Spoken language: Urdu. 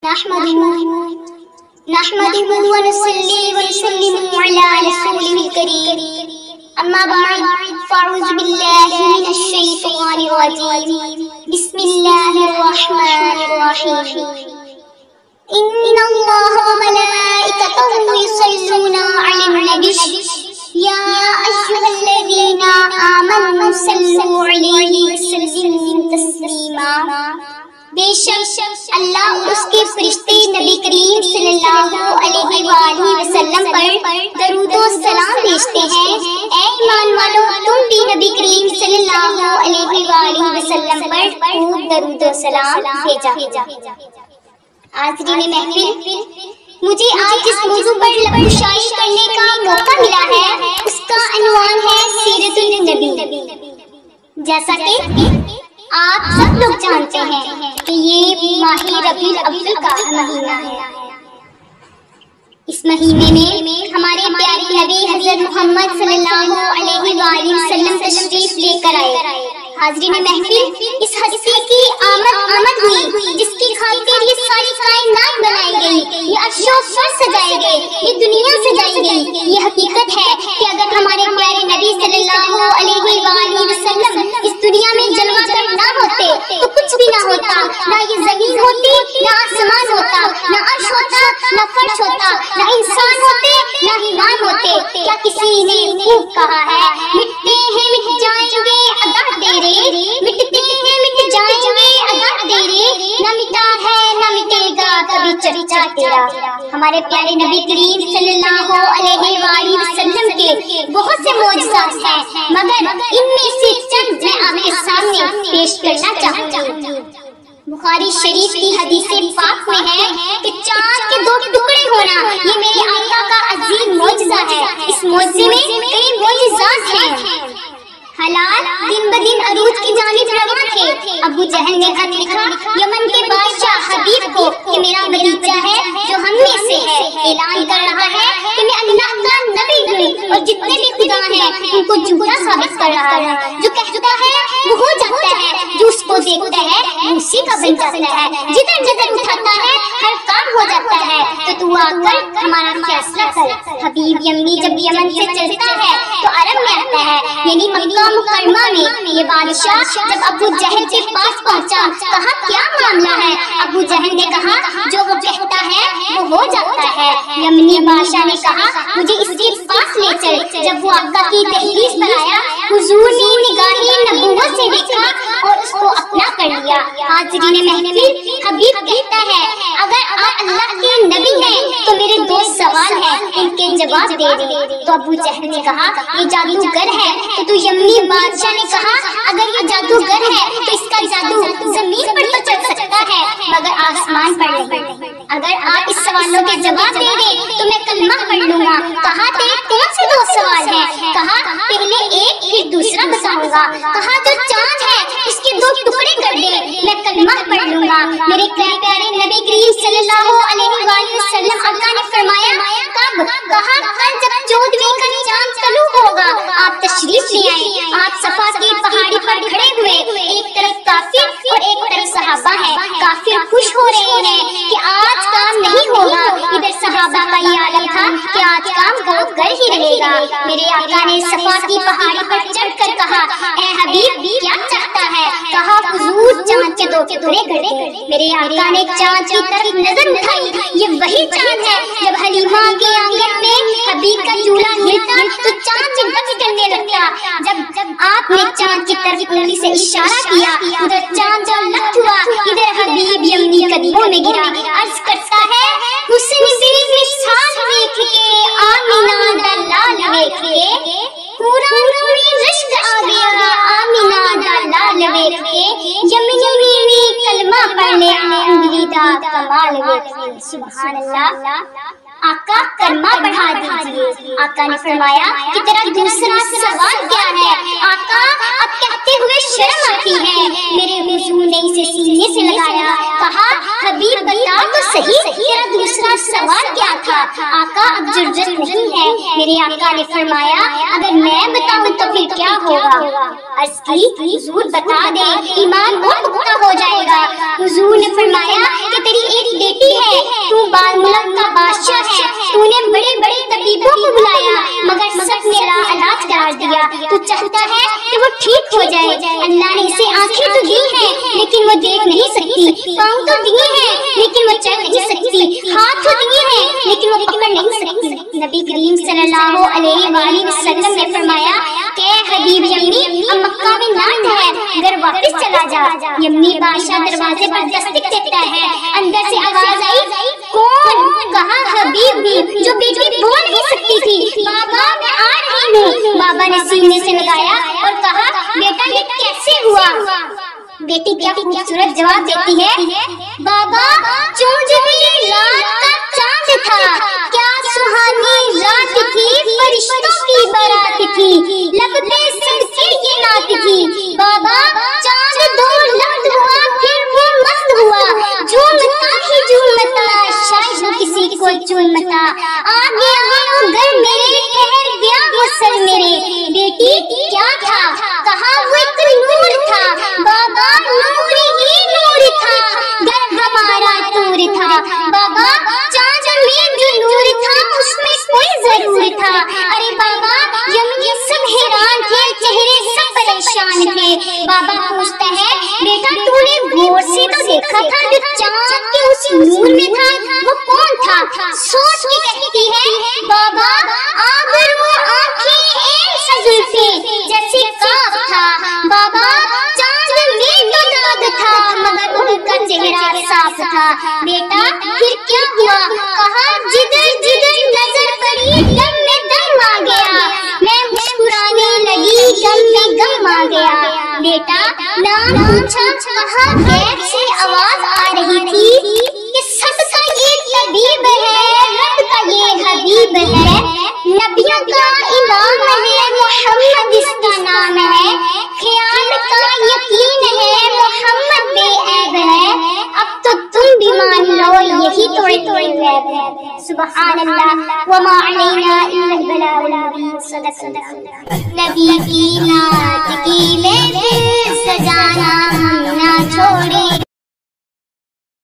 نحمده ونصلي ونسلم على رسوله الكريم أما بعد فأعوذ بالله من الشيطان الرجيم بسم الله الرحمن الرحيم إن الله وملائكته يصلون على النبي يا أيها الذين آمنوا صلوا عليه وسلموا تسليما بے شک اللہ اور اس کے فرشتے نبی کریم صلی اللہ علیہ وآلہ وسلم پر درود و سلام بھیجتے ہیں۔ اے ایمان والو، تم بھی نبی کریم صلی اللہ علیہ وآلہ وسلم پر خوب درود و سلام بھیجا۔ حاضرین محفل، مجھے آج جس موضوع پر شائع کرنے کا موقع ملا ہے اس کا عنوان ہے سیرت النبی۔ جیسا کہ آپ سب لوگ جانتے ہیں کہ یہ ماہ ربیع الاول کا مہینہ ہے۔ اس مہینے میں ہمارے پیارے نبی حضرت محمد صلی اللہ علیہ وآلہ وسلم تشریف لے کر آئے۔ حاضرین محفل، اس ہستی کی آمد ہوئی جس کی خاطر یہ ساری کائنات بنائی گئی، یہ عرش و فر سجائے گئے، یہ دنیا سجائی گئی۔ یہ حقیقت ہے کہ اگر ہمارے پیارے نبی صلی اللہ علیہ وآلہ وسلم اس دنیا میں جلوہ گر نہ ہوتے تو کچھ بھی نہ ہوتا، نہ یہ زمین ہوتی، نہ آسمان ہوتا، نہ عرش ہوتا، نہ فرش ہوتا، نہ انسان ہوتے، نہ حیوان ہوتے۔ کیا کسی نے خوب کہا ہے، مٹتے ہیں مٹ جائیں گے ادا تیرے، مٹتے ہیں مٹ جائیں گے ادا تیرے، نہ مٹا ہے نہ مٹے گا کبھی چرچا تیرا۔ ہمارے پیارے نبی کریم صلی اللہ علیہ وآلہ وسلم کے بہت سے معجزات ہیں، مگر ان میں سے چند میں آپ کے سامنے پیش کرنا چاہتا ہوں۔ بخاری شریف کی حدیث پاک میں ہے کہ چاند کے دو ٹکڑے ہونا یہ میرے آقا کا عظیم معجزہ ہے۔ اس معجزے میں کئی معجزات ہیں۔ حالات دن بدن عروج کی جانب رواں تھے۔ ابو جہل نے خط لکھا یمن کے بادشاہ حبیب کو کہ میرا بھتیجا ہے جو ہم میں سے ہے، اعلان کر رہا ہے کہ میں اللہ کا نبی ہوں اور جتنے بھی خدا ہیں ان کو جھوٹا ثابت کر رہا ہے۔ جو کہتا ہے وہ ہو جاتا ہے، جو اس کو دیکھتا ہے وہ اسی کا بن جاتا ہے، جدھر جدھر اٹھاتا ہے ہر کام ہو جاتا ہے۔ تو تو آ کر ہمارا فیصلہ کر۔ حبیب یمنی جب یمن سے چلتا ہے تو عرب میں آتا ہے، یعنی مکہ مکرمہ میں۔ یہ بادشاہ جب ابو جہل کے پاس پہنچا، کہا کیا معاملہ ہے؟ ابو جہل نے کہا جو وہ کہتا ہے وہ ہو جاتا ہے۔ یمنی بادشاہ نے کہا مجھے اس کے پاس لے چل۔ جب وہ آقا کی دہلیز پر آیا، حضور نے نگاہ نبوت سے دیکھا اور اس کو اپنا کر لیا۔ حاضرین محفل، حبیب کہتا ہے اگر آپ اللہ کے نبی ہیں تو میرے دو سوال ہیں، ان کے جواب دے دیں۔ تو ابو جہل نے کہا یہ جادوگر ہے۔ تو یمنی بادشاہ نے کہا اگر یہ جادوگر ہے تو اس کا جادو زمین پر تو چل سکتا ہے مگر آسمان پر نہیں۔ اگر آپ اس سوالوں کے جواب دے دیں تو میں کلمہ پڑھ لوں گا۔ کہا تیرے کون سے دو سوال ہیں؟ کہا پہلے ایک پھر دوسرا بتاؤں گا۔ کہا جو چاند ہے اس کے دو ٹکڑے کر دے، میں کلمہ پڑھ لوں گا۔ میرے پیارے نبی کریم صلی اللہ علیہ وآلہ وسلم آقا نے فرمایا کب؟ کہا کل جب 14ویں کا چاند طلوع ہوگا آپ تشریف لے آئے۔ آپ صفا کی پہاڑی پر کھڑے ہوئے، ایک طرف کافر اور ایک طرف صحابہ ہیں۔ کافر خوش ہو رہے ہیں کہ آج کام نہیں ہوگا، ادھر صحابہ کا یہ عالم تھا کہ آج کام ہو کر ہی رہے گا۔ میرے آقا نے صفا کی پہاڑی پر چڑھ کر کہا اے حبیب کیا چاہتا ہے؟ کہا حضور چاند کے دو ٹکڑے کر دے۔ میرے آقا نے چاند کی طرف نظر اٹھائی، یہ وہی چاند ہے جب حلیمہ کے آنگن میں حبیب کا چولہا ہلتا تو چاند چمک کرنے لگتا۔ جب آپ نے چاند کی طرف انگلی سے اشارہ کیا، ادھر چاند جب لٹ ہوا، ادھر حبیب یمنی قدموں میں گرا۔ عرض کرتا ہے حسن دی مثال دیکھ کے آمینہ دا لال دیکھ کے، پورا نوری رشک آ گیا آمینہ دا لال دیکھ کے، یمنی کلمہ پڑھنے انگلی دا کمال دیکھ کے۔ سبحان اللہ۔ آقا کلمہ پڑھا دیجئے۔ آقا نے فرمایا کہ تیرا دوسرا سوال کیا ہے؟ آقا اب کہتے ہوئے شرم آتی ہے۔ میرے حضور نے اسے سینے سے لگایا، کہا حبیب بتا تو صحیح تیرا دوسرا سوال کیا تھا؟ آقا اب جرجت نہیں ہے۔ میرے آقا نے فرمایا اگر میں بتاؤں تو پھر کیا ہوگا؟ عرض کی حضور بتا دے، ایمان اور پختہ ہو جائے گا۔ حضور نے فرمایا کہ تیری ایک بیٹی ہے عالم کا بادشاہ ہے، تو نے بڑے بڑے طبیبوں کو بلایا مگر سب نے لا علاج قرار دیا، تو چاہتا ہے کہ وہ ٹھیک ہو جائے۔ اللہ نے اسے آنکھیں تو دی ہیں لیکن وہ دیکھ نہیں سکتی، پاؤں تو دیے ہیں لیکن وہ چل نہیں سکتی، ہاتھ تو دیے ہیں لیکن وہ پکڑ نہیں سکتی۔ نبی کریم صلی اللہ علیہ وآلہ وسلم نے فرمایا کہ حبیب یمنی اب مکہ میں نہ ٹھہر، گھر واپس چلا جا۔ یمنی بادشاہ دروازے پر دستک دیتا ہے، اندر سے آواز آئی، کون؟ کہا حبیب بھی، جو بیٹی بول نہیں سکتی تھی، بابا میں آ رہی ہوں۔ بابا نے سینے سے لگایا اور کہا، بیٹا یہ کیسے ہوا؟ بیٹی کیا خوبصورت جواب دیتی ہے، بابا چونج ہوئی رات کا چاند تھا، کیا سہانی رات تھی، فرشتوں کی بارات تھی، لب پہ صدقے یہ نعت تھی، بابا چاند دو لفظ ہوا پھر وہ مست ہوا، جھومتا ہی جھومتا شاید وہ کسی کو چومتا، آ گیا ہوں گھر میرے، ٹھہر گیا وہ سر میرے۔ بیٹی کیا تھا؟ کہا وہ ایک نور تھا، بابا نور ہی نور تھا، گھر ہمارا دور تھا، بابا چاند میں جو نور تھا اس میں کوئی ضرور تھا، ارے بابا یمنی سب حیران تھے، چہرے سب پریشان تھے۔ بابا پوچھتا ہے، بیٹا تو نے غور سے تو دیکھا تھا جو چاند کے اس نور میں تھا وہ کون تھا؟ سوچ کے کہتی ہے، بابا آبرو آنکھیں ایسا زلفیں جیسے کاف تھا، بابا چاند میں تو داغ تھا مگر ان کا چہرہ صاف تھا۔ بیٹا پھر کیا ہوا؟ کہا جدھر جدھر نظر پڑی دم میں دم آ گیا، میں مسکرانے لگی غم میں غم آ گیا۔ بیٹا نام پوچھا، کہا غیب سے آواز آ رہی تھی کہ سب کا یہ طبیب ہے، رب کا یہ حبیب ہے، نبیوں کا امام ہے، محمد اس کا نام ہے، خیال کا یقین ہے، محمد بے عیب ہے، اب تو تم بھی مان لو یہی تو غیب ہے۔ سبحان اللہ وما علینا الا البلاغ المبین۔ صدق اللہ۔ نبی کی نعت کی لے دل سجانا ہم نہ چھوڑیں،